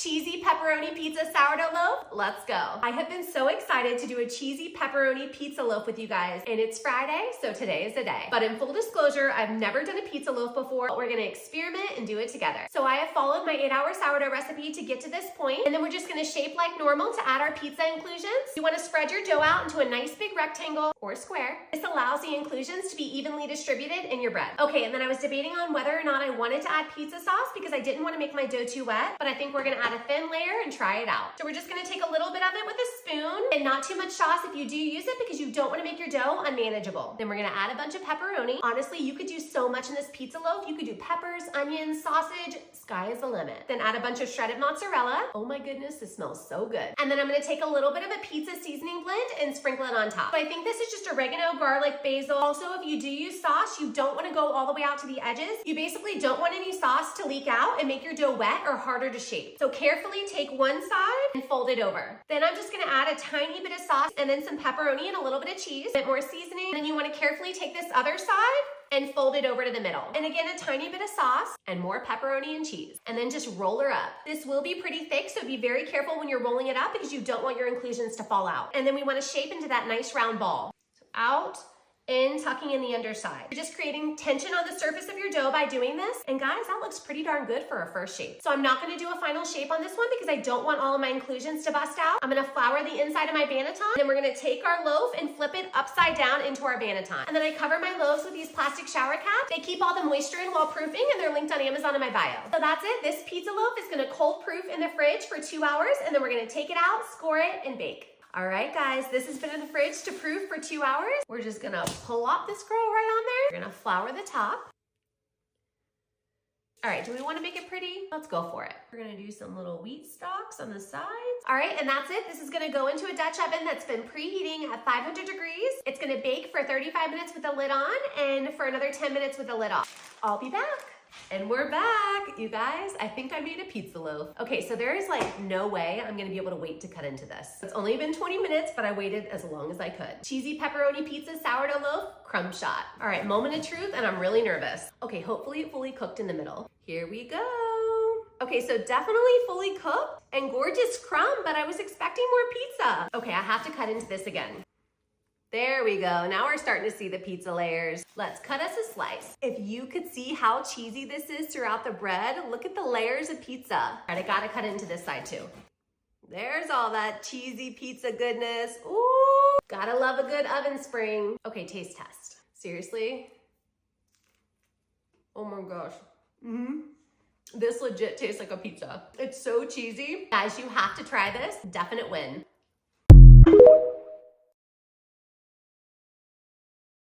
cheesy pepperoni pizza sourdough loaf. Let's go. I have been so excited to do a cheesy pepperoni pizza loaf with you guys, and it's Friday, so today is the day. But in full disclosure, I've never done a pizza loaf before. We're gonna experiment and do it together. So I have followed my 8-hour sourdough recipe to get to this point, and then we're just gonna shape like normal to add our pizza inclusions. You wanna spread your dough out into a nice big rectangle or square. This allows the inclusions to be evenly distributed in your bread. Okay, and then I was debating on whether or not I wanted to add pizza sauce because I didn't want to make my dough too wet, but I think we're gonna add a thin layer and try it out. So we're just gonna take a little bit of it with a spoon and not too much sauce if you do use it because you don't want to make your dough unmanageable. Then we're gonna add a bunch of pepperoni. Honestly, you could do so much in this pizza loaf. You could do peppers, onions, sausage, sky is the limit. Then add a bunch of shredded mozzarella. Oh my goodness, this smells so good. And then I'm gonna take a little bit of a pizza seasoning blend and sprinkle it on top. So I think this is just oregano, garlic, basil. Also, if you do use sauce, you don't want to go all the way out to the edges. You basically don't want any sauce to leak out and make your dough wet or harder to shape. So carefully take one side and fold it over. Then I'm just gonna add a tiny bit of sauce and then some pepperoni and a little bit of cheese, a bit more seasoning. Then you want to carefully take this other side and fold it over to the middle. And again, a tiny bit of sauce and more pepperoni and cheese. And then just roll her up. This will be pretty thick, so be very careful when you're rolling it up because you don't want your inclusions to fall out. And then we want to shape into that nice round ball. So out, in, tucking in the underside. You're just creating tension on the surface of your dough by doing this. And guys, that looks pretty darn good for a first shape. So I'm not gonna do a final shape on this one because I don't want all of my inclusions to bust out. I'm gonna flour the inside of my banneton. Then we're gonna take our loaf and flip it upside down into our banneton. And then I cover my loaves with these plastic shower caps. They keep all the moisture in while proofing, and they're linked on Amazon in my bio. So that's it. This pizza loaf is gonna cold proof in the fridge for 2 hours, and then we're gonna take it out, score it, and bake. All right, guys, this has been in the fridge to proof for 2 hours. We're just gonna plop this girl right on there. We're gonna flour the top. All right, do we wanna make it pretty? Let's go for it. We're gonna do some little wheat stalks on the sides. All right, and that's it. This is gonna go into a Dutch oven that's been preheating at 500 degrees. It's gonna bake for 35 minutes with the lid on and for another 10 minutes with the lid off. I'll be back. And we're back, you guys. I think I made a pizza loaf. Okay, so there is like no way I'm gonna be able to wait to cut into this. It's only been 20 minutes, but I waited as long as I could. Cheesy pepperoni pizza sourdough loaf, crumb shot. All right, moment of truth, and I'm really nervous. Okay, hopefully fully cooked in the middle. Here we go. Okay, so definitely fully cooked and gorgeous crumb, but I was expecting more pizza. Okay, I have to cut into this again. There we go. Now we're starting to see the pizza layers. Let's cut us a slice. If you could see how cheesy this is throughout the bread, look at the layers of pizza. All right, I gotta cut it into this side too. There's all that cheesy pizza goodness. Ooh, gotta love a good oven spring. Okay, taste test. Seriously? Oh my gosh. This legit tastes like a pizza. It's so cheesy. Guys, you have to try this. Definite win.